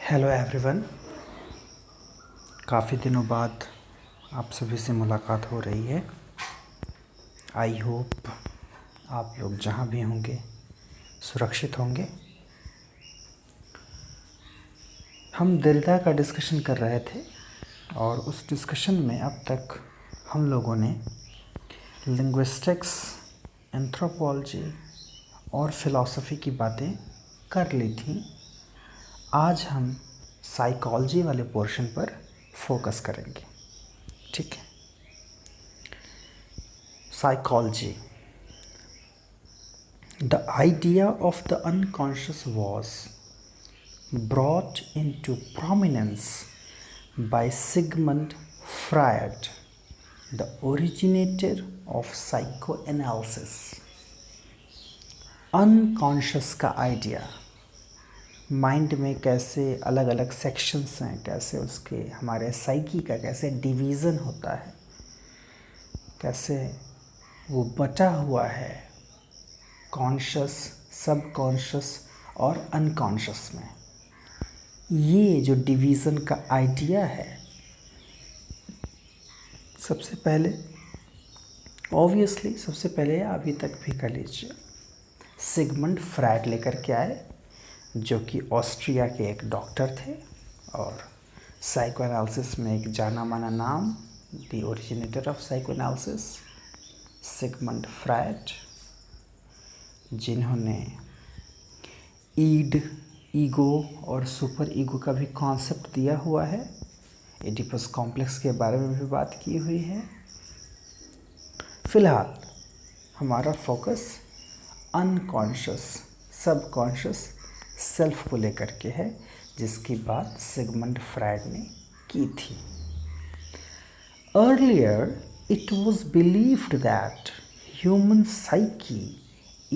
Hello everyone. काफ़ी दिनों बाद आप सभी से मुलाकात हो रही है। आई होप आप लोग जहाँ भी होंगे सुरक्षित होंगे। हम दरिद्रता का डिस्कशन कर रहे थे और उस डिस्कशन में अब तक हम लोगों ने लिंग्विस्टिक्स, एंथ्रोपोलॉजी और फिलॉसफी की बातें कर ली थी। आज हम साइकोलॉजी वाले पोर्शन पर फोकस करेंगे। ठीक है। Psychology. The idea of the unconscious was brought into prominence by Sigmund Freud, the originator of psychoanalysis. Unconscious का आइडिया, माइंड में कैसे अलग अलग सेक्शंस हैं, कैसे उसके हमारे साइकी का कैसे डिवीज़न होता है, कैसे वो बटा हुआ है कॉन्शियस, सब कॉन्शियस और अनकॉन्शियस में। ये जो डिवीज़न का आइडिया है, सबसे पहले सबसे पहले अभी तक भी कर लीजिए, सिगमंड फ्रायड लेकर के आए, जो कि ऑस्ट्रिया के एक डॉक्टर थे और साइकोएनालिसिस में एक जाना माना नाम, the originator of psychoanalysis Sigmund Freud, जिन्होंने ईगो और सुपर ईगो का भी कॉन्सेप्ट दिया हुआ है। एडिपस कॉम्प्लेक्स के बारे में भी बात की हुई है। फिलहाल हमारा फोकस अनकॉन्शियस, सबकॉन्शियस सेल्फ को लेकर के है, जिसकी बात सिगमंड फ्रायड ने की थी। Earlier it was believed that human psyche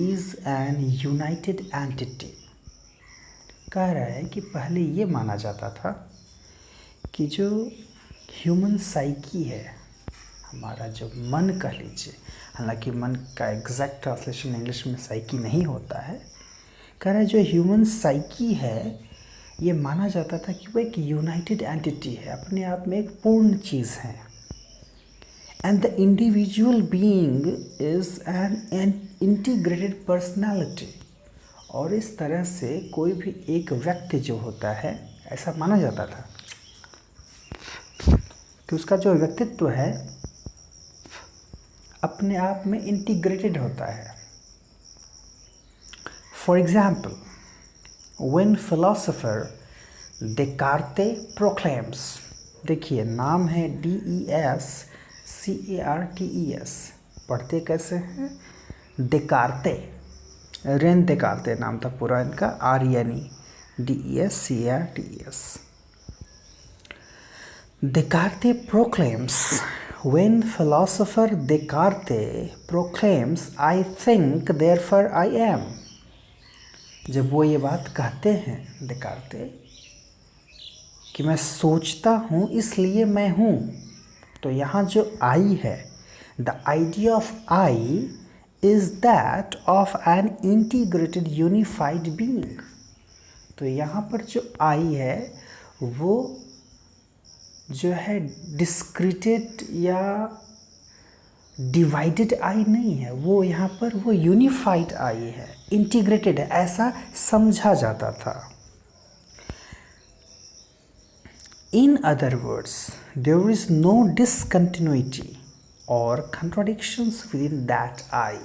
is an United entity. कह रहा है कि पहले ये माना जाता था कि जो ह्यूमन साइकी है, हमारा जो मन कह लीजिए, हालांकि मन का एग्जैक्ट ट्रांसलेशन इंग्लिश में साइकी नहीं होता है, कह रहा है जो ह्यूमन साइकी है, ये माना जाता था कि वो एक यूनाइटेड एंटिटी है, अपने आप में एक पूर्ण चीज़ है। And the individual being is an integrated personality. और इस तरह से कोई भी एक व्यक्ति जो होता है, ऐसा माना जाता था कि उसका जो व्यक्तित्व है अपने आप में इंटीग्रेटेड होता है। For example, when philosopher Descartes proclaims, देखिए नाम है DESCARTES, पढ़ते कैसे हैं? डेकार्ते, रेन डेकार्ते नाम था पूरा इनका, RENE DESCARTES। Descartes proclaims, when philosopher Descartes proclaims, I think therefore I am। जब वो ये बात कहते हैं डेकार्ते कि मैं सोचता हूँ इसलिए मैं हूँ, तो यहाँ जो आई है, the idea of I is that of an integrated unified being. तो यहाँ पर जो आई है वो जो है डिस्क्रीटेड या डिवाइडेड आई नहीं है, वो यहाँ पर वो यूनिफाइड आई है, इंटीग्रेटेड है, ऐसा समझा जाता था। In other words, there is no discontinuity or contradictions within that I.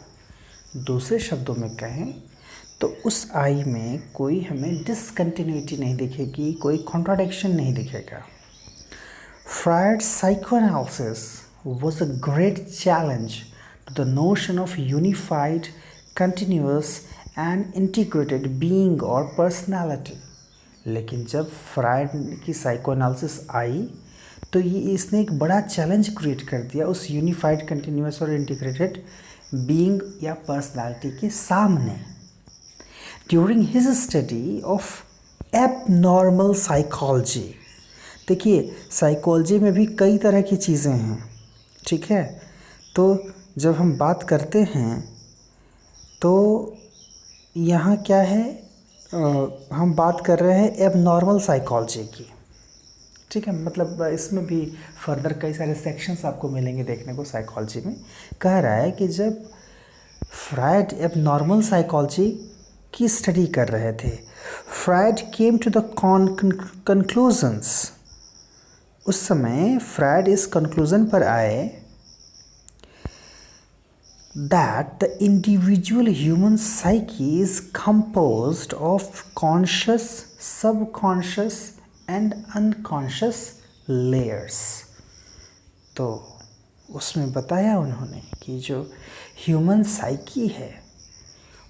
दूसरे शब्दों में कहें तो उस आई में कोई हमें डिसकंटिन्यूटी नहीं दिखेगी, कोई कॉन्ट्राडिक्शन नहीं दिखेगा। Freud's psychoanalysis was a great challenge to the notion of unified, continuous and integrated being or personality। लेकिन जब फ्रायड की साइकोएनालिसिस आई तो ये इसने एक बड़ा चैलेंज क्रिएट कर दिया उस यूनिफाइड, कंटिन्यूस और इंटीग्रेटेड बीइंग या पर्सनालिटी के सामने। During his study of abnormal psychology, देखिए साइकोलॉजी में भी कई तरह की चीज़ें हैं, ठीक है। तो जब हम बात करते हैं तो यहाँ क्या है, हम बात कर रहे हैं एबनॉर्मल साइकोलॉजी की। ठीक है, मतलब इसमें भी फर्दर कई सारे सेक्शंस आपको मिलेंगे देखने को साइकोलॉजी में। कह रहा है कि जब फ्रायड एबनॉर्मल साइकोलॉजी की स्टडी कर रहे थे, Freud came to the conclusions. उस समय फ्रायड इस कंक्लूजन पर आए that the individual human psyche is composed of conscious, subconscious and unconscious layers। तो उसमें बताया उन्होंने कि जो ह्यूमन साइकी है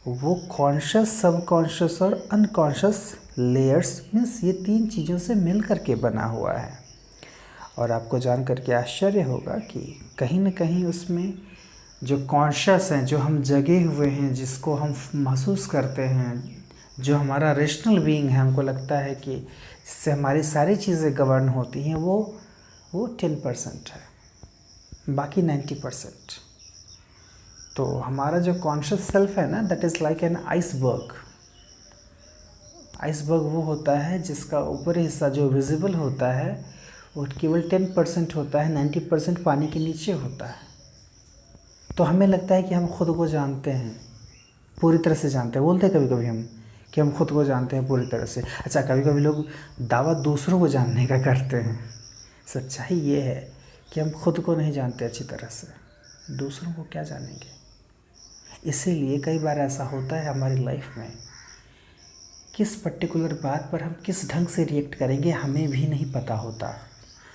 वो कॉन्शियस, सबकॉन्शियस और अनकॉन्शियस लेयर्स मीन्स ये 3 चीज़ों से मिल करके बना हुआ है। और आपको जान करके आश्चर्य होगा कि कहीं ना कहीं उसमें जो कॉन्शियस हैं, जो हम जगे हुए हैं, जिसको हम महसूस करते हैं, जो हमारा रेशनल बीइंग है, हमको लगता है कि जिससे हमारी सारी चीज़ें गवर्न होती हैं, वो 10% है, बाकी 90%। तो हमारा जो कॉन्शियस सेल्फ है ना, that is like an iceberg. Iceberg वो होता है जिसका ऊपरी हिस्सा जो विजिबल होता है वो केवल 10% होता है, 90% पानी के नीचे होता है। तो हमें लगता है कि हम खुद को जानते हैं, पूरी तरह से जानते हैं। बोलते हैं कभी कभी हम कि हम खुद को जानते हैं पूरी तरह से। अच्छा, कभी कभी लोग दावा दूसरों को जानने का करते हैं। सच्चाई ये है कि हम खुद को नहीं जानते अच्छी तरह से, दूसरों को क्या जानेंगे। इसीलिए कई बार ऐसा होता है हमारी लाइफ में, किस पर्टिकुलर बात पर हम किस ढंग से रिएक्ट करेंगे हमें भी नहीं पता होता।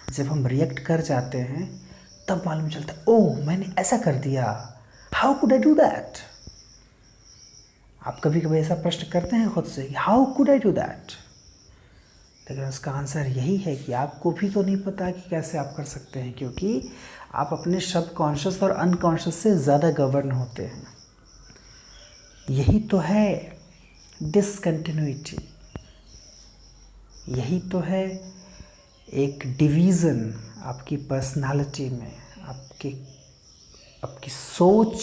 जब हम रिएक्ट कर जाते हैं तब मालूम चलता है, ओह मैंने ऐसा कर दिया, how could I do that. आप कभी कभी ऐसा प्रश्न करते हैं खुद से, how could I do that. लेकिन उसका आंसर यही है कि आपको भी तो नहीं पता कि कैसे आप कर सकते हैं, क्योंकि आप अपने सबकॉन्शियस और अनकॉन्शियस से ज़्यादा गवर्न होते हैं। यही तो है डिसकंटिन्यूटी, यही तो है एक डिवीज़न आपकी पर्सनालिटी में, आपकी सोच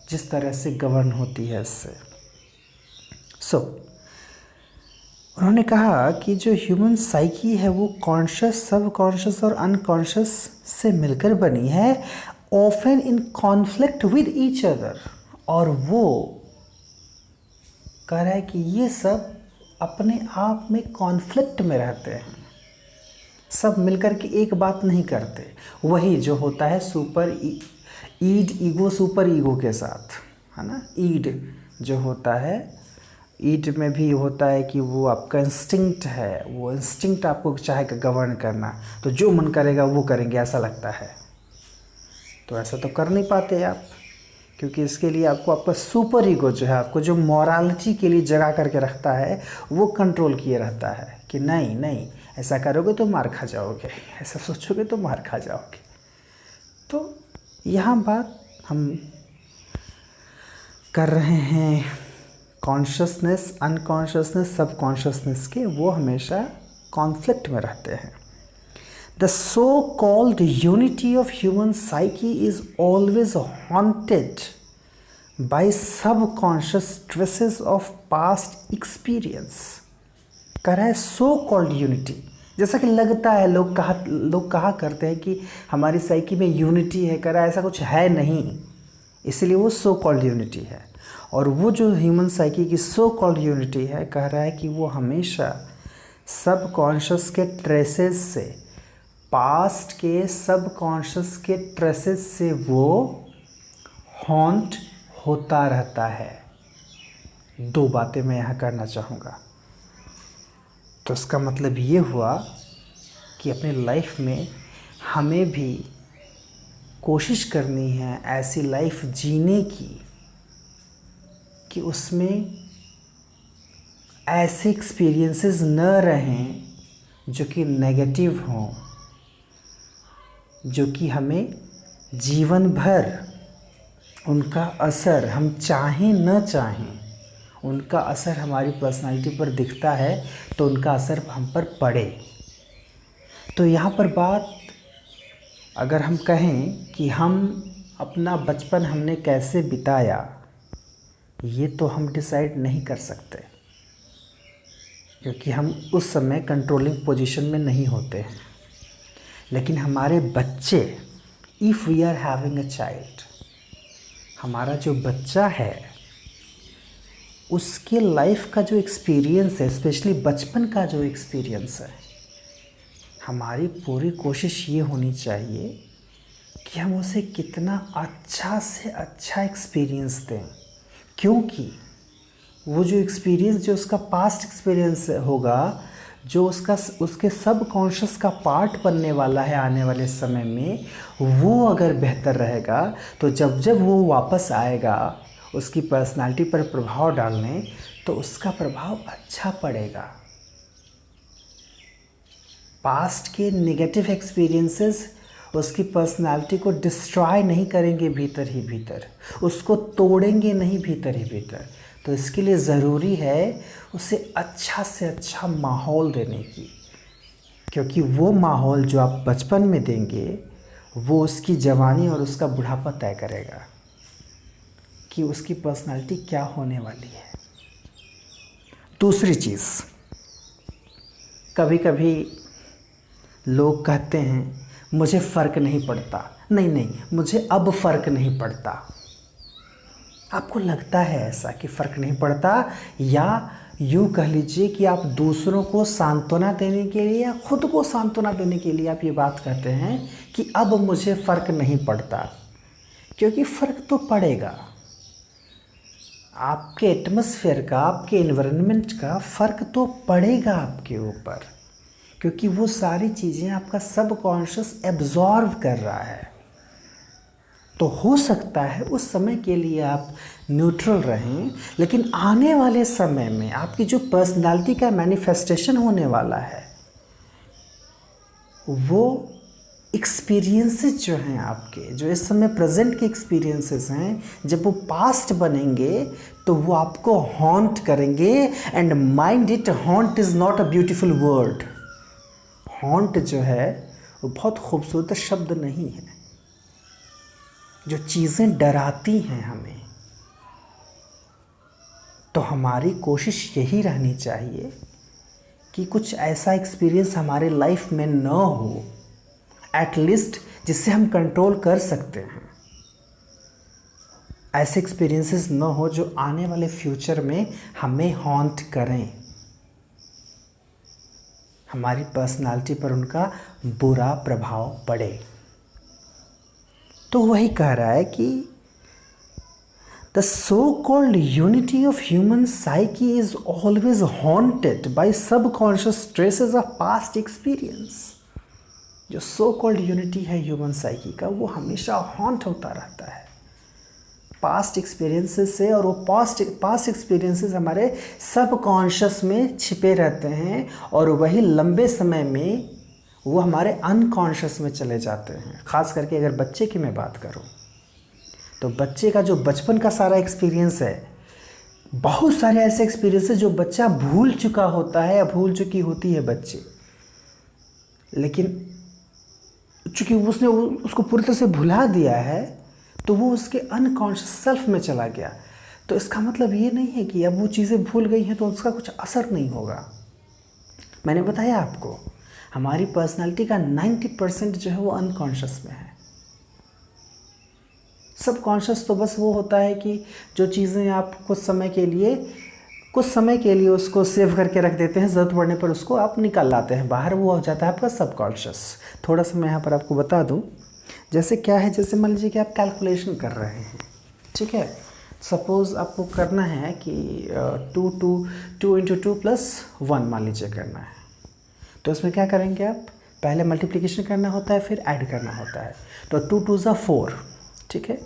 जिस तरह से गवर्न होती है इससे। उन्होंने कहा कि जो ह्यूमन साइकी है वो कॉन्शियस, सबकॉन्शियस और अनकॉन्शियस से मिलकर बनी है, often in conflict with each other. और वो कह रहा है कि ये सब अपने आप में कॉन्फ्लिक्ट में रहते हैं, सब मिलकर के एक बात नहीं करते। वही जो होता है ईगो सुपर ईगो के साथ, है ना। ईड जो होता है, ईड में भी होता है कि वो आपका इंस्टिंक्ट है, वो इंस्टिंक्ट आपको चाहेगा गवर्न करना, तो जो मन करेगा वो करेंगे ऐसा लगता है। तो ऐसा तो कर नहीं पाते आप, क्योंकि इसके लिए आपको आपका सुपर ईगो जो है, आपको जो मॉरालिटी के लिए जगा करके रखता है, वो कंट्रोल किए रहता है कि नहीं नहीं ऐसा करोगे तो मार खा जाओगे, ऐसा सोचोगे तो मार खा जाओगे। तो यहाँ बात हम कर रहे हैं कॉन्शियसनेस, अनकॉन्शियसनेस, सबकॉन्शियसनेस के, वो हमेशा कॉन्फ्लिक्ट में रहते हैं। The so-called unity of human psyche is always haunted by subconscious traces of past experience। कह रहा है सो कॉल्ड यूनिटी, जैसा कि लगता है, लोग कहा करते हैं कि हमारी साइकी में यूनिटी है। कह रहा है ऐसा कुछ है नहीं, इसलिए वो सो कॉल्ड यूनिटी है। और वो जो ह्यूमन साइकी की सो कॉल्ड यूनिटी है, कह रहा है कि वो हमेशा सबकॉन्शियस के ट्रेसेस से, पास्ट के सबकॉन्शियस के ट्रेसेस से वो हॉन्ट होता रहता है। 2 बातें मैं यहाँ करना चाहूँगा। तो इसका मतलब ये हुआ कि अपनी लाइफ में हमें भी कोशिश करनी है ऐसी लाइफ जीने की कि उसमें ऐसे एक्सपीरियंसेस न रहें जो कि नेगेटिव हों, जो कि हमें जीवन भर उनका असर, हम चाहें न चाहें, उनका असर हमारी पर्सनालिटी पर दिखता है तो उनका असर हम पर पड़े। तो यहाँ पर बात अगर हम कहें कि हम अपना बचपन हमने कैसे बिताया, ये तो हम डिसाइड नहीं कर सकते। क्योंकि हम उस समय कंट्रोलिंग पोजीशन में नहीं होते हैं। लेकिन हमारे बच्चे, if we are having a child, हमारा जो बच्चा है उसके लाइफ का जो एक्सपीरियंस है, स्पेशली बचपन का जो एक्सपीरियंस है, हमारी पूरी कोशिश ये होनी चाहिए कि हम उसे कितना अच्छा से अच्छा एक्सपीरियंस दें। क्योंकि वो जो एक्सपीरियंस, जो उसका पास्ट एक्सपीरियंस होगा, जो उसके सब कॉन्शियस का पार्ट बनने वाला है आने वाले समय में, वो अगर बेहतर रहेगा तो जब जब वो वापस आएगा उसकी पर्सनालिटी पर प्रभाव डालने, तो उसका प्रभाव अच्छा पड़ेगा। पास्ट के नेगेटिव एक्सपीरियंसेस उसकी पर्सनालिटी को डिस्ट्रॉय नहीं करेंगे भीतर ही भीतर, उसको तोड़ेंगे नहीं भीतर ही भीतर। तो इसके लिए ज़रूरी है उसे अच्छा से अच्छा माहौल देने की, क्योंकि वो माहौल जो आप बचपन में देंगे वो उसकी जवानी और उसका बुढ़ापा तय करेगा कि उसकी पर्सनालिटी क्या होने वाली है। दूसरी चीज़, कभी कभी लोग कहते हैं मुझे फ़र्क नहीं पड़ता। नहीं, मुझे अब फ़र्क नहीं पड़ता। आपको लगता है ऐसा कि फ़र्क नहीं पड़ता, या यूँ कह लीजिए कि आप दूसरों को सांत्वना देने के लिए या खुद को सांत्वना देने के लिए आप ये बात कहते हैं कि अब मुझे फ़र्क नहीं पड़ता। क्योंकि फ़र्क तो पड़ेगा, आपके एटमॉस्फेयर का, आपके एनवायरनमेंट का फ़र्क तो पड़ेगा आपके ऊपर, क्योंकि वो सारी चीज़ें आपका सबकॉन्शियस एब्जॉर्व कर रहा है। तो हो सकता है उस समय के लिए आप न्यूट्रल रहें, लेकिन आने वाले समय में आपकी जो पर्सनालिटी का मैनिफेस्टेशन होने वाला है, वो एक्सपीरियंसेस जो हैं आपके, जो इस समय प्रेजेंट के एक्सपीरियंसेस हैं, जब वो पास्ट बनेंगे तो वो आपको हॉन्ट करेंगे। And mind it, haunt is not a beautiful word. Haunt जो है वो बहुत खूबसूरत शब्द नहीं है। जो चीज़ें डराती हैं हमें, तो हमारी कोशिश यही रहनी चाहिए कि कुछ ऐसा एक्सपीरियंस हमारे लाइफ में न हो, एटलीस्ट जिससे हम कंट्रोल कर सकते हैं। ऐसे एक्सपीरियंसेस न हो जो आने वाले फ्यूचर में हमें हॉन्ट करें, हमारी पर्सनालिटी पर उनका बुरा प्रभाव पड़े। तो वही कह रहा है कि the so called unity of human psyche is always haunted by subconscious traces of past experience. जो सो कॉल्ड यूनिटी है ह्यूमन साइकी का, वो हमेशा हॉन्ट होता रहता है पास्ट एक्सपीरियंसेस से, और वो पास्ट एक्सपीरियंसेस हमारे सबकॉन्शियस में छिपे रहते हैं, और वही लंबे समय में वो हमारे अनकॉन्शियस में चले जाते हैं। ख़ास करके अगर बच्चे की मैं बात करूं, तो बच्चे का जो बचपन का सारा एक्सपीरियंस है, बहुत सारे ऐसे एक्सपीरियंसेस जो बच्चा भूल चुका होता है या भूल चुकी होती है बच्चे, लेकिन चूँकि उसने उसको पूरी तरह से भुला दिया है, तो वो उसके अनकॉन्शियस सेल्फ में चला गया। तो इसका मतलब ये नहीं है कि अब वो चीज़ें भूल गई हैं तो उसका कुछ असर नहीं होगा। मैंने बताया आपको, हमारी पर्सनालिटी का 90% जो है वो अनकॉन्शियस में है। सबकॉन्शियस तो बस वो होता है कि जो चीज़ें आप कुछ समय के लिए उसको सेव करके रख देते हैं, ज़रूरत पड़ने पर उसको आप निकाल लाते हैं बाहर, वो हो जाता है आपका सबकॉन्शियस। थोड़ा सा मैं यहाँ पर आपको बता दूँ, जैसे क्या है, जैसे मान लीजिए कि आप कैलकुलेशन कर रहे हैं, ठीक है। सपोज़ आपको करना है कि 2 × 2 + 1 मान लीजिए करना है, तो इसमें क्या करेंगे आप, पहले मल्टीप्लिकेशन करना होता है, फिर ऐड करना होता है। तो 2 × 2 = 4, ठीक है।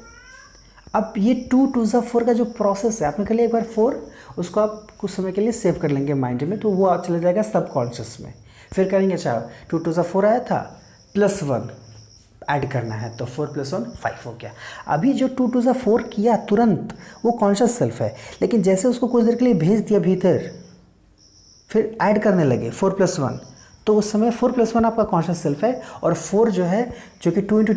अब ये 2 × 2 = 4 का जो प्रोसेस है, आपने कर लिया एक बार 4, उसको आप कुछ समय के लिए सेव कर लेंगे माइंड में, तो वो चला जाएगा सबकॉन्शियस में। फिर करेंगे, अच्छा 2 × 2 = 4 आया था, +1 ऐड करना है, तो 4 + 1 = 5 हो गया। अभी जो 2 × 2 = 4 किया तुरंत, वो कॉन्शियस सेल्फ है, लेकिन जैसे उसको कुछ देर के लिए भेज दिया भीतर, फिर ऐड करने लगे 4 + 1, तो उस समय 4 + 1 आपका कॉन्शियस सेल्फ है, और 4 जो है, जो कि 2 ×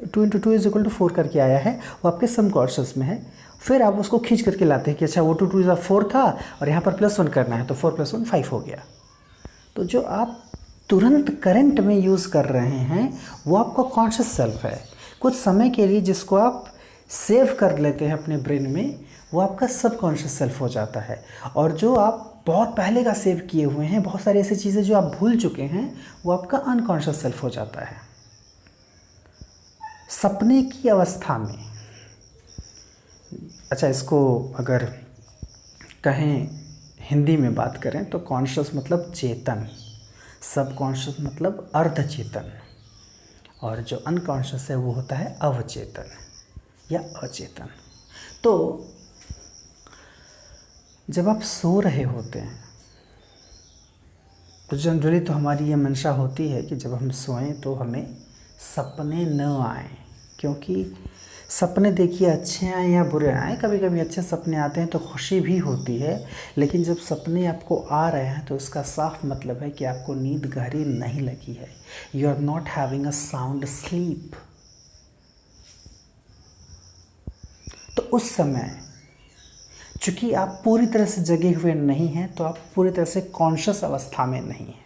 2 = 4 करके आया है, वो आपके सबकॉन्शियस में है। फिर आप उसको खींच करके लाते हैं कि अच्छा वो 2 2 4 था और यहाँ पर +1 करना है, तो 4 + 1 5 हो गया। तो जो आप तुरंत करंट में यूज़ कर रहे हैं वो आपका कॉन्शियस सेल्फ है। कुछ समय के लिए जिसको आप सेव कर लेते हैं अपने ब्रेन में, वो आपका सबकॉन्शियस सेल्फ हो जाता है। और जो आप बहुत पहले का सेव किए हुए हैं, बहुत सारी ऐसी चीज़ें जो आप भूल चुके हैं, वो आपका अनकॉन्शियस सेल्फ हो जाता है। सपने की अवस्था में, अच्छा इसको अगर कहें हिंदी में बात करें तो कॉन्शियस मतलब चेतन, सबकॉन्शियस मतलब अर्धचेतन, और जो अनकॉन्शियस है वो होता है अवचेतन या अचेतन। तो जब आप सो रहे होते हैं तो जनरली तो हमारी ये मंशा होती है कि जब हम सोएं तो हमें सपने न आएं, क्योंकि सपने देखिए अच्छे आए या बुरे आए, कभी कभी अच्छे सपने आते हैं तो खुशी भी होती है, लेकिन जब सपने आपको आ रहे हैं तो इसका साफ मतलब है कि आपको नींद गहरी नहीं लगी है। You are not having a sound sleep. तो उस समय चूँकि आप पूरी तरह से जगे हुए नहीं हैं, तो आप पूरी तरह से कॉन्शियस अवस्था में नहीं हैं।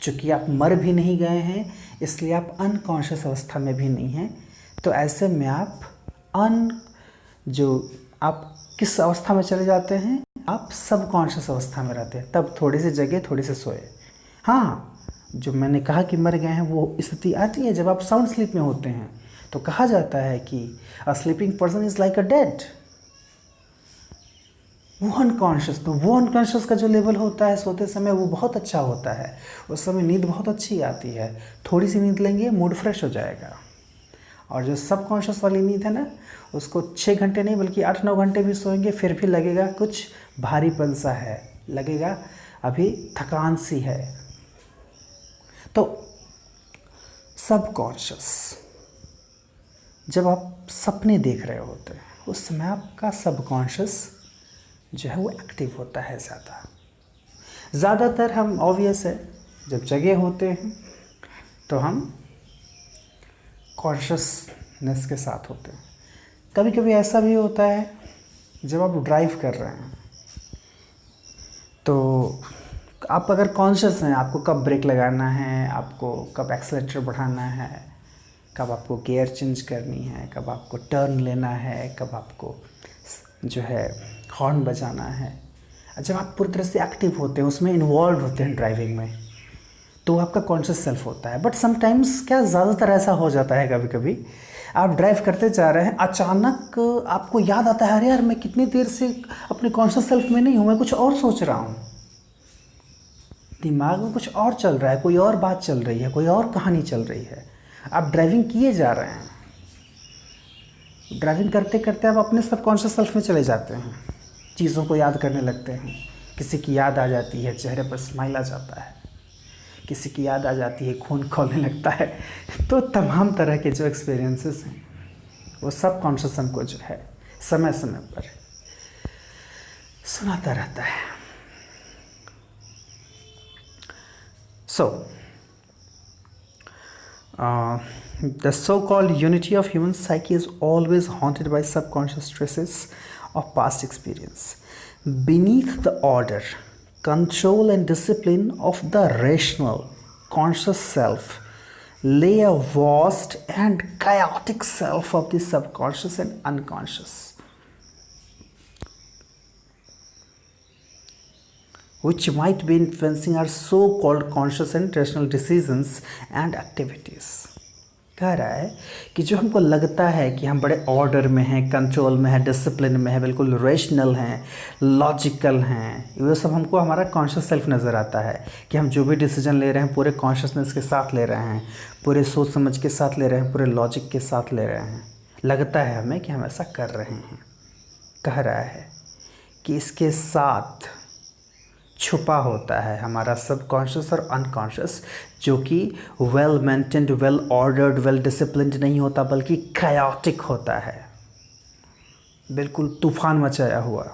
चूँकि आप मर भी नहीं गए हैं, इसलिए आप अनकॉन्शियस अवस्था में भी नहीं हैं। तो ऐसे में आप आप किस अवस्था में चले जाते हैं? आप सबकॉन्शियस अवस्था में रहते हैं। तब थोड़े से जगे, थोड़े से सोए। हाँ, जो मैंने कहा कि मर गए हैं, वो स्थिति आती है जब आप साउंड स्लीप में होते हैं। तो कहा जाता है कि a sleeping person is like a dead. वो अनकॉन्शियस, तो वो अनकॉन्शियस का जो लेवल होता है सोते समय, वो बहुत अच्छा होता है। उस समय नींद बहुत अच्छी आती है। थोड़ी सी नींद लेंगे, मूड फ्रेश हो जाएगा। और जो सबकॉन्शियस वाली नींद है ना, उसको 6 घंटे नहीं बल्कि 8-9 घंटे भी सोएंगे फिर भी लगेगा कुछ भारीपन सा है, लगेगा अभी थकान सी है। तो सबकॉन्शियस, जब आप सपने देख रहे होते हैं उस समय आपका सबकॉन्शियस जो है वो एक्टिव होता है ज़्यादातर। हम ऑब्वियस है जब जगे होते हैं तो हम कॉन्शियसनेस के साथ होते हैं। कभी कभी ऐसा भी होता है जब आप ड्राइव कर रहे हैं तो आप अगर कॉन्शियस हैं, आपको कब ब्रेक लगाना है, आपको कब एक्सेलेरेटर बढ़ाना है, कब आपको गियर चेंज करनी है, कब आपको टर्न लेना है, कब आपको जो है हॉर्न बजाना है। जब आप पूरी तरह से एक्टिव होते हैं, उसमें इन्वॉल्व होते हैं ड्राइविंग में, तो आपका कॉन्शियस सेल्फ होता है। बट समटाइम्स क्या ज़्यादातर ऐसा हो जाता है, कभी कभी आप ड्राइव करते जा रहे हैं, अचानक आपको याद आता है, अरे यार मैं कितनी देर से अपने कॉन्शियस सेल्फ में नहीं हूँ, मैं कुछ और सोच रहा हूँ, दिमाग में कुछ और चल रहा है, कोई और बात चल रही है, कोई और कहानी चल रही है। आप ड्राइविंग किए जा रहे हैं, ड्राइविंग करते करते आप अपने सबकॉन्शियस सेल्फ में चले जाते हैं, चीज़ों को याद करने लगते हैं। किसी की याद आ जाती है, चेहरे पर स्माइल आ जाता है, किसी की याद आ जाती है, खून खौलने लगता है। तो तमाम तरह के जो एक्सपीरियंसेस हैं वो सबकॉन्शियस हमको जो है समय समय पर सुनाता रहता है। The so-called unity of human psyche is always haunted by subconscious traces of past experience. Beneath the order, control and discipline of the rational, conscious self lay a vast and chaotic self of the subconscious and unconscious, which might be influencing our so-called conscious and rational decisions and activities. कह रहा है कि जो हमको लगता है कि हम बड़े ऑर्डर में हैं, कंट्रोल में हैं, डिसिप्लिन में हैं, बिल्कुल रेशनल हैं, लॉजिकल हैं, ये सब हमको हमारा कॉन्शियस सेल्फ नज़र आता है कि हम जो भी डिसीजन ले रहे हैं पूरे कॉन्शियसनेस के साथ ले रहे हैं, पूरे सोच समझ के साथ ले रहे हैं, पूरे लॉजिक के साथ ले रहे हैं, लगता है हमें कि हम ऐसा कर रहे हैं। कह रहा है कि इसके साथ छुपा होता है हमारा सबकॉन्शियस और अनकॉन्शियस, जो कि well maintained, well ordered, well disciplined नहीं होता, बल्कि कायोटिक होता है, बिल्कुल तूफान मचाया हुआ।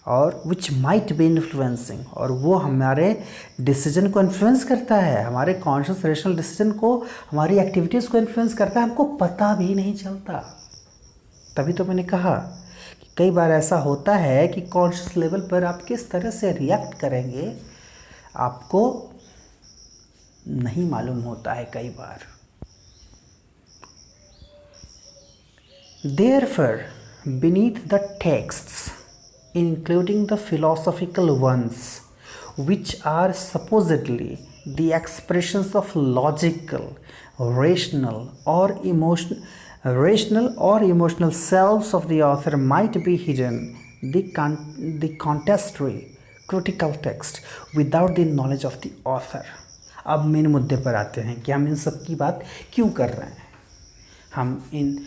और विच माइट बी इन्फ्लुएंसिंग, और वो हमारे डिसीजन को इन्फ्लुएंस करता है, हमारे कॉन्शियस रेशनल डिसीजन को, हमारी एक्टिविटीज़ को इन्फ्लुएंस करता है, हमको पता भी नहीं चलता। तभी तो मैंने कहा कि कई बार ऐसा होता है कि कॉन्शियस लेवल पर आप किस तरह से रिएक्ट करेंगे आपको नहीं मालूम होता है कई बार। Therefore, beneath the texts, including the philosophical ones, which are supposedly the expressions of logical, rational or emotional selves of the author, might be hidden the contestatory critical text without the knowledge of the author। अब main मुद्दे पर आते हैं कि हम इन सब की बात क्यों कर रहे हैं। हम इन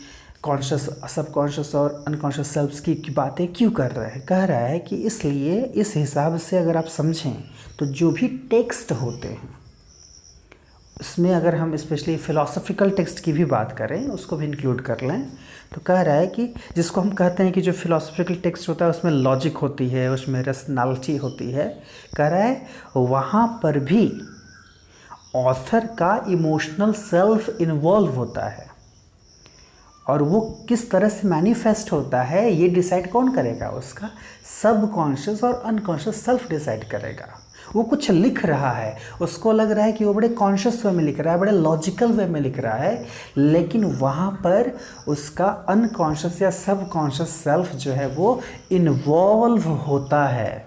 कॉन्शियस, सबकॉन्शियस और अनकॉन्शियस सेल्फ्स की बातें क्यों कर रहे हैं। कह रहा है कि इसलिए इस हिसाब से अगर आप समझें तो जो भी टेक्स्ट होते हैं उसमें अगर हम स्पेशली फ़िलासफ़िकल टेक्स्ट की भी बात करें, उसको भी इंक्लूड कर लें, तो कह रहा है कि जिसको हम कहते हैं कि जो फ़िलासफ़िकल टेक्स्ट होता है उसमें लॉजिक होती है, उसमें रैशनैलिटी होती है, कह रहा है वहाँ पर भी ऑथर का इमोशनल सेल्फ इन्वॉल्व होता है और वो किस तरह से मैनिफेस्ट होता है ये डिसाइड कौन करेगा, उसका सबकॉन्शियस और अनकॉन्शियस सेल्फ डिसाइड करेगा। वो कुछ लिख रहा है, उसको लग रहा है कि वो बड़े कॉन्शियस वे में लिख रहा है, बड़े लॉजिकल वे में लिख रहा है, लेकिन वहाँ पर उसका अनकॉन्शियस या सबकॉन्शियस सेल्फ जो है वो इन्वॉल्व होता है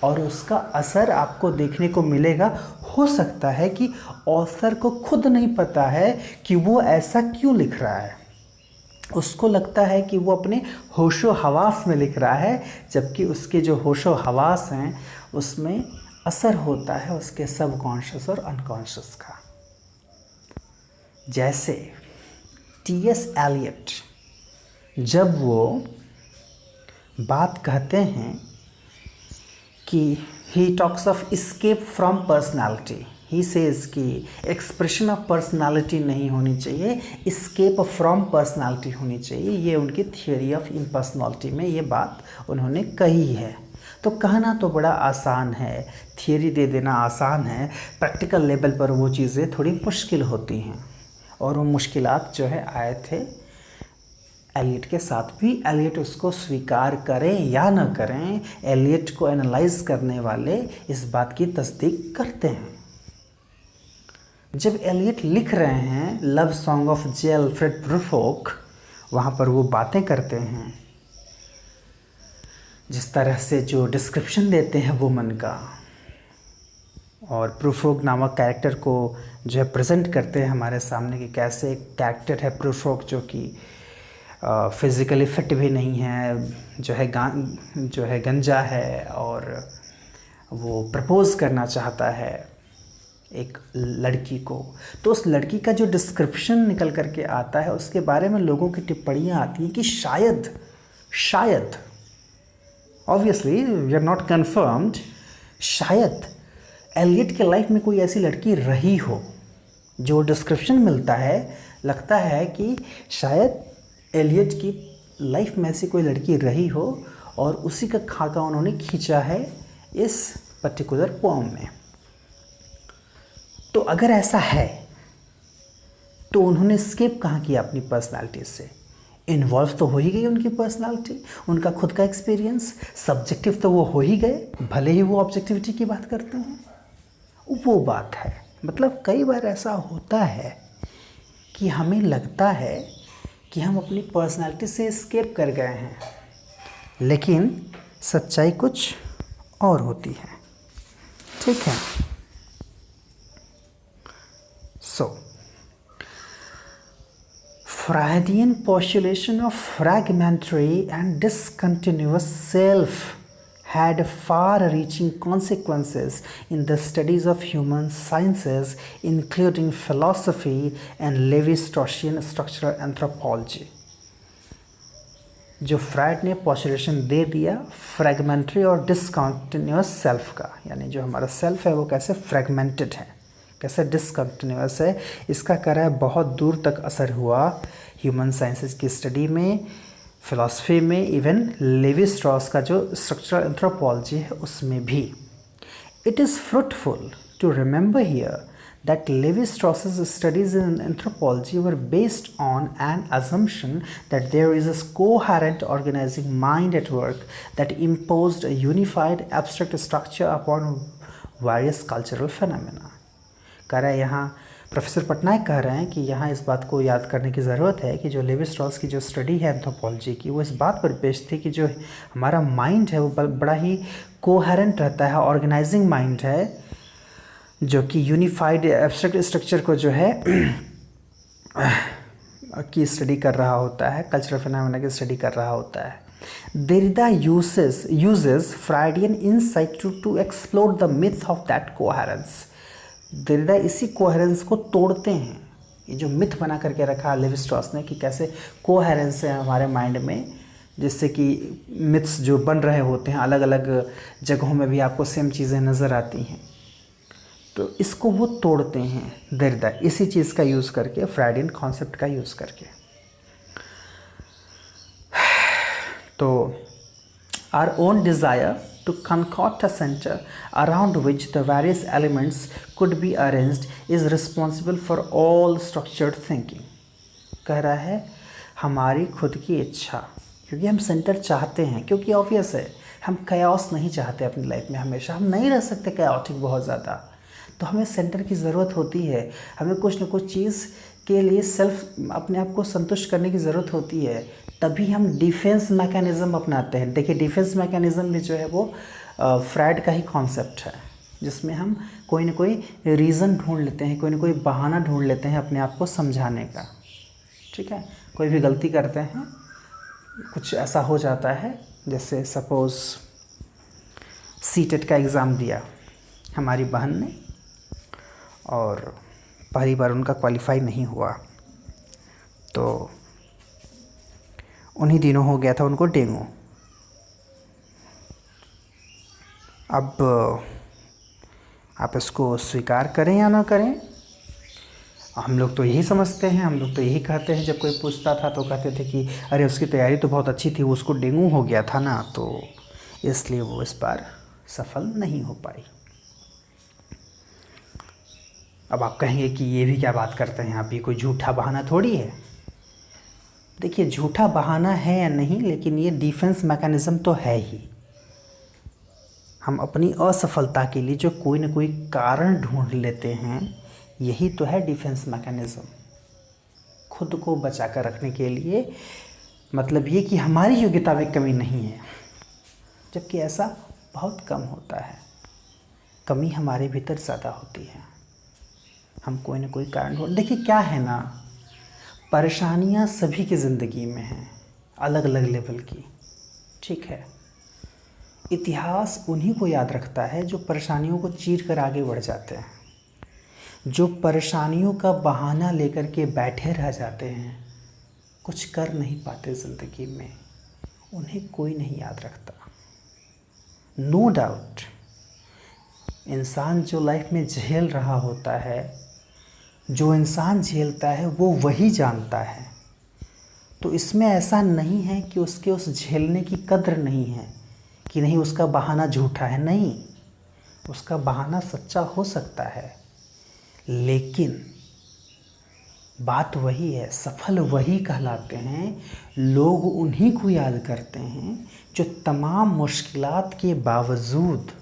और उसका असर आपको देखने को मिलेगा। हो सकता है कि ऑथर को खुद नहीं पता है कि वो ऐसा क्यों लिख रहा है, उसको लगता है कि वो अपने होशो हवास में लिख रहा है, जबकि उसके जो होशो हवास हैं उसमें असर होता है उसके सबकॉन्शियस और अनकॉन्शियस का। जैसे टी.एस. एलियट जब वो बात कहते हैं कि he talks of escape from personality, he says कि एक्सप्रेशन ऑफ पर्सनालिटी नहीं होनी चाहिए, एस्केप फ्रॉम पर्सनालिटी होनी चाहिए। ये उनकी थियोरी ऑफ इम्पर्सनैलिटी में ये बात उन्होंने कही है। तो कहना तो बड़ा आसान है, थियोरी दे देना आसान है, प्रैक्टिकल लेवल पर वो चीज़ें थोड़ी मुश्किल होती हैं और वो मुश्किलात जो है आए थे एलियट के साथ भी। एलियट उसको स्वीकार करें या न करें, एलियट को एनालाइज करने वाले इस बात की तस्दीक करते हैं। जब एलियट लिख रहे हैं love song of J. Alfred Prufrock, वहाँ पर वो बातें करते हैं जिस तरह से जो डिस्क्रिप्शन देते हैं वुमन का, और प्रूफोक नामक कैरेक्टर को जो है प्रेजेंट करते हैं हमारे सामने कि कैसे कैरेक्टर है प्रूफोक जो कि फिज़िकली फिट भी नहीं है, जो है गंजा है और वो प्रपोज़ करना चाहता है एक लड़की को। तो उस लड़की का जो डिस्क्रिप्शन निकल करके आता है उसके बारे में लोगों की टिप्पणियाँ आती हैं कि शायद obviously we are not confirmed, शायद एलियट के लाइफ में कोई ऐसी लड़की रही हो। जो डिस्क्रिप्शन मिलता है लगता है कि शायद एलियट की लाइफ में ऐसी कोई लड़की रही हो और उसी का खाका उन्होंने खींचा है इस पर्टिकुलर पोएम में। तो अगर ऐसा है तो उन्होंने स्किप कहाँ किया अपनी पर्सनालिटी से, इन्वॉल्व तो हो ही गई उनकी पर्सनालिटी, उनका खुद का एक्सपीरियंस, सब्जेक्टिव तो वो हो ही गए, भले ही वो ऑब्जेक्टिविटी की बात करते हैं। वो बात है, मतलब कई बार ऐसा होता है कि हमें लगता है कि हम अपनी पर्सनालिटी से एस्केप कर गए हैं, लेकिन सच्चाई कुछ और होती है। ठीक है। So, Freudian postulation of fragmentary and discontinuous self had far-reaching consequences in the studies of human sciences, including philosophy and Levi-Straussian structural anthropology। जो फ्राइड ने पॉस्टुलेशन दे दिया फ्रैगमेंट्री और डिसकंटिन्यूअस सेल्फ का, यानी जो हमारा सेल्फ है वो कैसे फ्रैगमेंटेड है, कैसे डिसकंटिन्यूअस है, इसका कह रहा है बहुत दूर तक असर हुआ ह्यूमन साइंसेस की स्टडी में, फिलॉसफी में, इवन लेवी स्ट्रॉस का जो स्ट्रक्चरल एंथ्रोपोलॉजी है उसमें भी। It is fruitful to remember here that Levi-Strauss's studies in anthropology were based on an assumption that there is a coherent organizing mind at work that imposed a unified abstract structure upon various cultural phenomena. कह रहा है यहाँ professor Patnaik कह रहे हैं कि यहाँ इस बात को याद करने की ज़रूरत है कि जो लेवी स्ट्रॉस की जो स्टडी है एंथ्रोपोलॉजी की, वो इस बात पर बेस्ड थी कि जो हमारा माइंड है वो बड़ा ही कोहेरेंट रहता है, ऑर्गेनाइजिंग माइंड है, जो कि यूनिफाइड एब्स्ट्रैक्ट स्ट्रक्चर को जो है की स्टडी कर रहा होता है, कल्चरल फिनोमेना की स्टडी कर रहा होता है. Derrida uses Freudian insight to explore the myth of that coherence. Derrida इसी कोहेरेंस को तोड़ते हैं. ये जो मिथ बना करके रखा लेवी स्ट्रॉस ने कि कैसे कोहेरेंस है हमारे माइंड में, जिससे कि मिथ्स जो बन रहे होते हैं अलग अलग जगहों में भी आपको सेम चीज़ें नज़र आती हैं, तो इसको वो तोड़ते हैं दर्दा इसी चीज़ का यूज़ करके, फ्राइडियन कॉन्सेप्ट का यूज़ करके. तो our own desire to concoct a center around which the various elements could be arranged is responsible for all structured thinking. कह रहा है हमारी खुद की इच्छा, क्योंकि हम सेंटर चाहते हैं, क्योंकि ऑब्वियस है हम कयास नहीं चाहते अपनी लाइफ में, हमेशा हम नहीं रह सकते कयाटिक बहुत ज़्यादा, तो हमें सेंटर की ज़रूरत होती है. हमें कुछ न कुछ चीज़ के लिए सेल्फ अपने आप को संतुष्ट करने की ज़रूरत होती है, तभी हम डिफेंस मैकेनिज़्म अपनाते हैं. देखिए डिफेंस मैकेनिज़्म भी जो है वो फ्राइड का ही कॉन्सेप्ट है, जिसमें हम कोई ना कोई रीज़न ढूंढ लेते हैं, कोई ना कोई बहाना ढूंढ लेते हैं अपने आप को समझाने का. ठीक है, कोई भी गलती करते हैं, कुछ ऐसा हो जाता है, जैसे सपोज़ सीटेट का एग्ज़ाम दिया हमारी बहन ने और पहली बार उनका क्वालिफाई नहीं हुआ, तो उन्हीं दिनों हो गया था उनको डेंगू. अब आप इसको स्वीकार करें या ना करें, हम लोग तो यही समझते हैं, हम लोग तो यही कहते हैं. जब कोई पूछता था तो कहते थे कि अरे उसकी तैयारी तो बहुत अच्छी थी, उसको डेंगू हो गया था ना, तो इसलिए वो इस बार सफल नहीं हो पाई. अब आप कहेंगे कि ये भी क्या बात करते हैं आप, ये कोई झूठा बहाना थोड़ी है. देखिए झूठा बहाना है या नहीं, लेकिन ये डिफेंस मैकेनिज़्म तो है ही. हम अपनी असफलता के लिए जो कोई ना कोई कारण ढूंढ लेते हैं, यही तो है डिफेंस मैकेनिज़्म. खुद को बचा कर रखने के लिए, मतलब ये कि हमारी योग्यता में कमी नहीं है, जबकि ऐसा बहुत कम होता है. कमी हमारे भीतर ज़्यादा होती है. हम कोई ना कोई कारण ढूंढ, देखिए क्या है ना, परेशानियां सभी की ज़िंदगी में हैं, अलग अलग लेवल की. ठीक है, इतिहास उन्हीं को याद रखता है जो परेशानियों को चीर कर आगे बढ़ जाते हैं. जो परेशानियों का बहाना लेकर के बैठे रह जाते हैं, कुछ कर नहीं पाते ज़िंदगी में, उन्हें कोई नहीं याद रखता. नो डाउट इंसान जो लाइफ में झेल रहा होता है, जो इंसान झेलता है वो वही जानता है. तो इसमें ऐसा नहीं है कि उसके उस झेलने की कद्र नहीं है, कि नहीं उसका बहाना झूठा है. नहीं, उसका बहाना सच्चा हो सकता है, लेकिन बात वही है, सफल वही कहलाते हैं, लोग उन्हीं को याद करते हैं जो तमाम मुश्किलात के बावजूद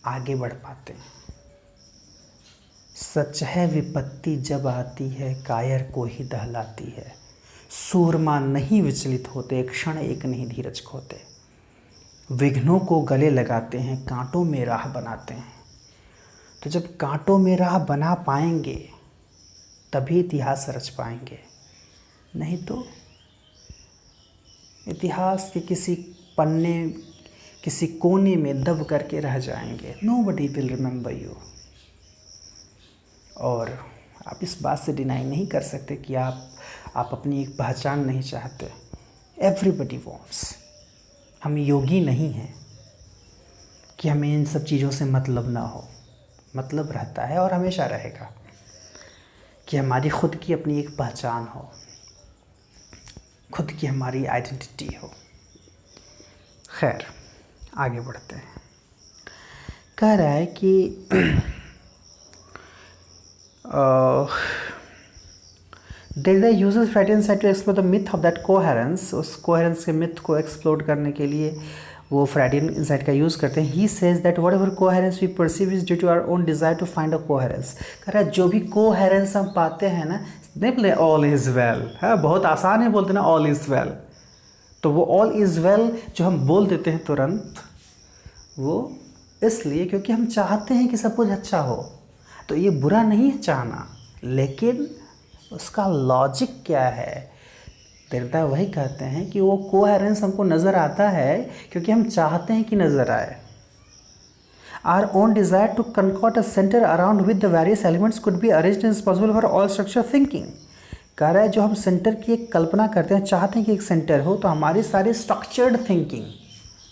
आगे बढ़ पाते हैं. सच है विपत्ति जब आती है, कायर को ही दहलाती है. सूरमा नहीं विचलित होते, क्षण एक नहीं धीरज खोते. विघ्नों को गले लगाते हैं, कांटों में राह बनाते हैं. तो जब कांटों में राह बना पाएंगे तभी इतिहास रच पाएंगे, नहीं तो इतिहास के किसी पन्ने, किसी कोने में दब करके रह जाएंगे. Nobody will remember you. और आप इस बात से डिनाई नहीं कर सकते कि आप अपनी एक पहचान नहीं चाहते. Everybody wants. हम योगी नहीं हैं कि हमें इन सब चीज़ों से मतलब ना हो. मतलब रहता है और हमेशा रहेगा कि हमारी खुद की अपनी एक पहचान हो, खुद की हमारी आइडेंटिटी हो. खैर आगे बढ़ते हैं. कह रहा है कि Derrida uses Freudian insight to explore the myth of that coherence. उस कोहेरेंस के मिथ को एक्सप्लोर करने के लिए वो फ्राइडियन इंसाइट का यूज़ करते हैं. He says that whatever coherence we perceive is due to our own desire to find a coherence. कह रहा है जो भी कोहेरेंस हम पाते हैं ना, देख ले ऑल इज़ वेल है, बहुत आसान है बोलते ना ऑल इज़ वेल. तो वो ऑल इज़ वेल जो हम बोल देते हैं तुरंत, वो इसलिए क्योंकि हम चाहते हैं कि सब कुछ अच्छा हो. तो ये बुरा नहीं है चाहना, लेकिन उसका लॉजिक क्या है. देवता वही कहते हैं कि वो कोहेरेंस हमको नज़र आता है क्योंकि हम चाहते हैं कि नज़र आए. Our own desire to concoct a centre around with the various elements could be arranged is possible for all structure thinking. कह रहा है जो हम सेंटर की एक कल्पना करते हैं, चाहते हैं कि एक सेंटर हो, तो हमारी सारी स्ट्रक्चर्ड थिंकिंग,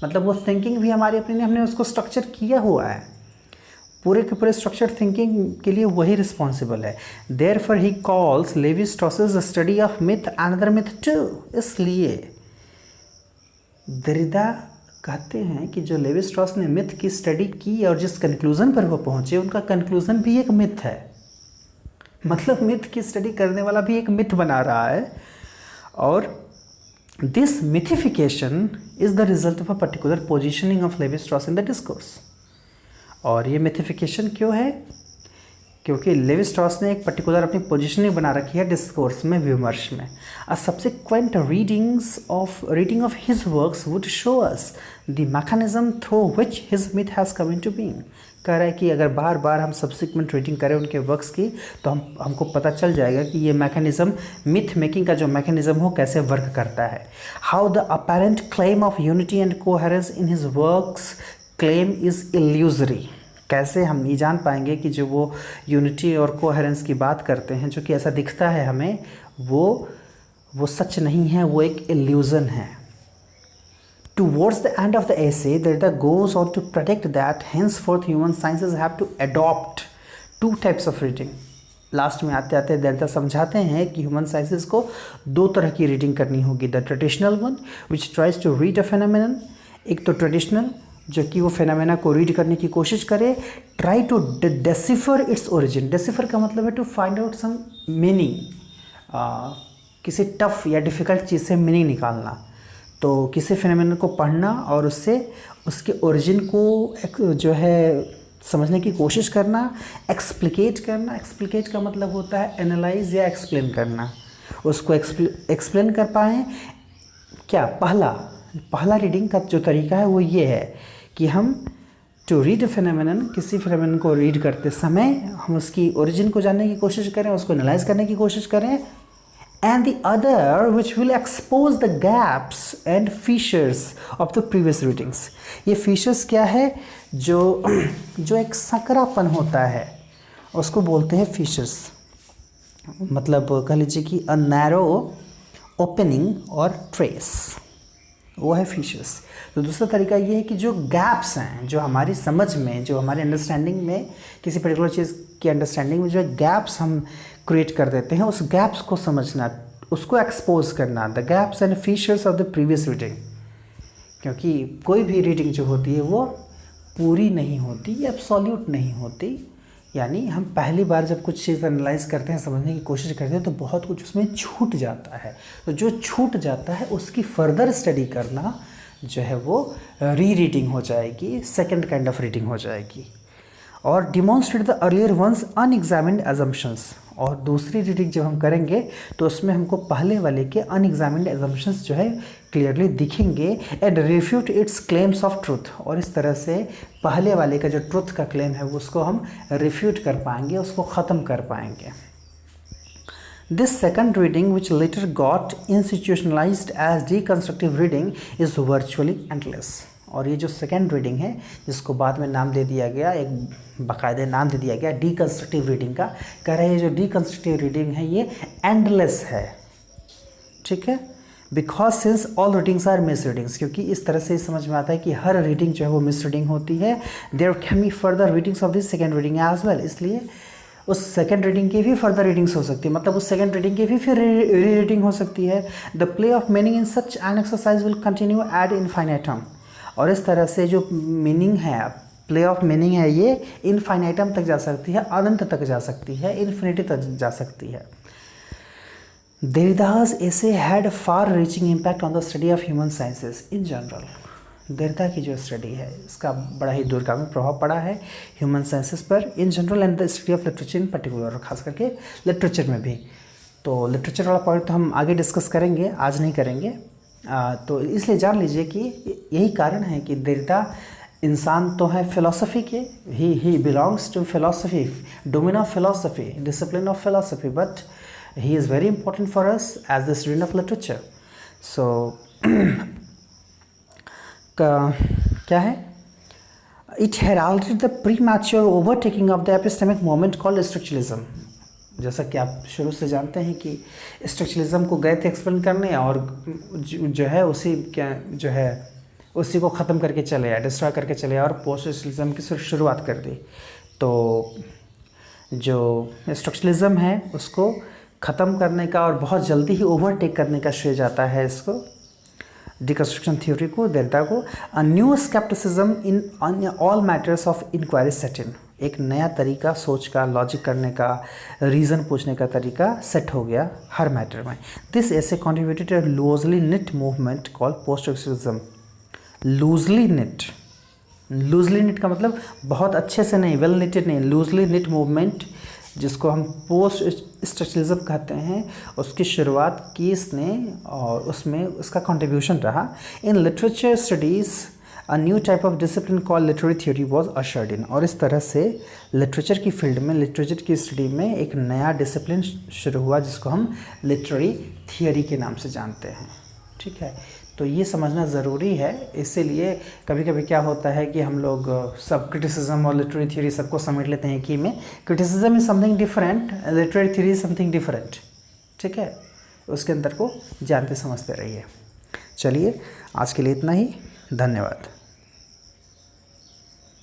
मतलब वो थिंकिंग भी हमारी अपनी, हमने उसको स्ट्रक्चर किया हुआ है. पूरे के पूरे स्ट्रक्चर थिंकिंग के लिए वही रिस्पॉन्सिबल है. Therefore he calls Levi Strauss's study of myth another myth too. इसलिए दरिदा कहते हैं कि जो लेवी स्ट्रॉस ने मिथ की स्टडी की और जिस कंक्लूज़न पर वो पहुँचे, उनका कंक्लूज़न भी एक मिथ है. मतलब मिथ की स्टडी करने वाला भी एक मिथ बना रहा है. और this mythification is the result of a particular positioning of Levi Strauss in the discourse. और ये मिथिफिकेशन क्यों है? क्योंकि लेवी स्ट्रॉस ने एक पर्टिकुलर अपनी पोजीशनिंग बना रखी है डिस्कोर्स में, विमर्श में. A subsequent reading of his works would show us the mechanism through which his myth has come into being. कह रहा है कि अगर बार बार हम सब्सिक्वेंट रीडिंग करें उनके वर्क्स की, तो हमको पता चल जाएगा कि ये मैकेनिज्म, मिथ मेकिंग का जो मैकेनिज्म हो, कैसे वर्क करता है. How the apparent claim of unity and coherence in his works claim is illusory. कैसे हम ये जान पाएंगे कि जो वो यूनिटी और कोहेरेंस की बात करते हैं, जो कि ऐसा दिखता है हमें, वो सच नहीं है, वो एक इल्यूज़न है. Towards the end of the essay, Derrida goes on to predict that henceforth human sciences have to adopt two types of reading. Last में आते आते Derrida समझाते हैं कि ह्यूमन साइंसेस को दो तरह की रीडिंग करनी होगी. The traditional one which tries to read a phenomenon. एक तो ट्रेडिशनल जो कि वो फेनोमेना को रीड करने की कोशिश करे. Try to decipher its origin. Decipher का मतलब है to find out some meaning, किसी टफ या डिफ़िकल्ट चीज़ से मीनिंग निकालना. तो किसी फेनोमेना को पढ़ना और उससे उसके ओरिजिन को जो है समझने की कोशिश करना. एक्सप्लिकेट करना. एक्सप्लिकेट का मतलब होता है एनालाइज या एक्सप्लेन करना. उसको एक्सप्लेन कर पाएँ. क्या पहला रीडिंग का जो तरीका है वो ये है कि हम टू रीड अ फेनोमेनन, किसी फेनोमेनन को रीड करते समय हम उसकी ओरिजिन को जानने की कोशिश करें, उसको एनालाइज करने की कोशिश करें. And the other which will expose the gaps and features of the previous readings. ये फीचर्स क्या है? जो एक संकरापन होता है उसको बोलते हैं फीचर्स. मतलब कह लीजिए कि अ नैरो ओपनिंग और ट्रेस, वो है फीचर्स. तो दूसरा तरीका ये है कि जो गैप्स हैं, जो हमारी समझ में, जो हमारे अंडरस्टैंडिंग में, किसी पर्टिकुलर चीज़ की अंडरस्टैंडिंग में जो गैप्स हम क्रिएट कर देते हैं, उस गैप्स को समझना, उसको एक्सपोज करना. The gaps and features of the previous reading. क्योंकि कोई भी रीडिंग जो होती है वो पूरी नहीं होती, एब्सोल्यूट नहीं होती. यानी हम पहली बार जब कुछ चीज़ एनालाइज करते हैं, समझने की कोशिश करते हैं, तो बहुत कुछ उसमें छूट जाता है. तो जो छूट जाता है उसकी फर्दर स्टडी करना जो है वो री रीडिंग हो जाएगी, सेकंड काइंड ऑफ रीडिंग हो जाएगी. और demonstrate the earlier one's unexamined assumptions. और दूसरी रीडिंग जब हम करेंगे तो उसमें हमको पहले वाले के अनएग्जामिन्ड अजम्पशंस जो है क्लियरली दिखेंगे. And refute it's claims of truth. और इस तरह से पहले वाले का जो ट्रूथ का क्लेम है वो उसको हम रिफ्यूट कर पाएंगे, उसको ख़त्म कर पाएंगे. This second reading which later got institutionalized as deconstructive reading is virtually endless. और ये जो सेकेंड रीडिंग है, जिसको बाद में नाम दे दिया गया, एक बाकायदे नाम दे दिया गया डीकंस्ट्रक्टिव रीडिंग का, कह रहे हैं जो डीकंस्ट्रक्टिव रीडिंग है ये एंडलेस है. ठीक है. Because since all readings are misreadings. क्योंकि इस तरह से समझ में आता है कि हर रीडिंग जो है वो मिस रीडिंग होती है. There can be further readings of this second reading as well. इसलिए उस सेकेंड रीडिंग की भी फर्दर रीडिंग्स हो सकती है, मतलब उस सेकेंड रीडिंग की भी फिर री रीडिंग हो सकती है. The play of meaning in such an exercise will continue ad infinite term. और इस तरह से जो मीनिंग है प्ले ऑफ मीनिंग है ये, इनफाइनाइटम तक जा सकती है, अनंत तक जा सकती है, इन्फिनिटी तक जा सकती है। Derrida's essays had far reaching impact on the study of human sciences in general. Derrida की जो स्टडी है इसका बड़ा ही दूरगामी प्रभाव पड़ा है ह्यूमन साइंसेस पर in general and the study of literature in particular, खास करके लिटरेचर में भी। तो लिटरेचर वाला पॉइंट तो हम आगे डिस्कस करेंगे, आज नहीं करेंगे। तो इसलिए जान लीजिए कि यही कारण है कि देरदा इंसान तो है फिलॉसफी के, he belongs to philosophy, domain of philosophy, discipline of philosophy, but he is very important for us as the student of literature. So क्या है, it heralded the premature overtaking of the epistemic moment called structuralism. जैसा कि आप शुरू से जानते हैं कि स्ट्रक्चरलिज्म को गए थे एक्सप्लेन करने, और जो है उसी क्या जो है उसी को ख़त्म करके चले आए, डिस्ट्रॉय करके चले आए और पोस्ट स्ट्रक्चरलिज्म की शुरुआत कर दी। तो जो स्ट्रक्चरलिज्म है उसको ख़त्म करने का और बहुत जल्दी ही ओवरटेक करने का श्रेय जाता है इसको, डिकंस्ट्रक्शन थ्योरी को, देरदा को। A new scepticism in all matters of inquiry set in, एक नया तरीका सोच का, लॉजिक करने का, रीज़न पूछने का तरीका सेट हो गया हर मैटर में। This essay contributed a loosely knit movement called post structuralism. Loosely knit का मतलब बहुत अच्छे से नहीं, वेल निटेड नहीं, लूजली निट मूवमेंट जिसको हम पोस्ट स्ट्रक्चरलिज्म कहते हैं, उसकी शुरुआत की इसने और उसमें उसका कंट्रीब्यूशन रहा। In literature studies a new type of discipline called literary theory was ushered in, और इस तरह से लिटरेचर की फील्ड में, लिटरेचर की स्टडी में एक नया डिसिप्लिन शुरू हुआ जिसको हम लिटरेरी थियोरी के नाम से जानते हैं। ठीक है, तो ये समझना ज़रूरी है। इसीलिए कभी कभी क्या होता है कि हम लोग सब क्रिटिसिज्म और लिटरेरी थ्योरी सबको समेट लेते हैं कि में criticism is something different, literary theory is something different. ठीक है, उसके अंदर को जानते समझते रहिए। चलिए आज के लिए इतना ही, धन्यवाद।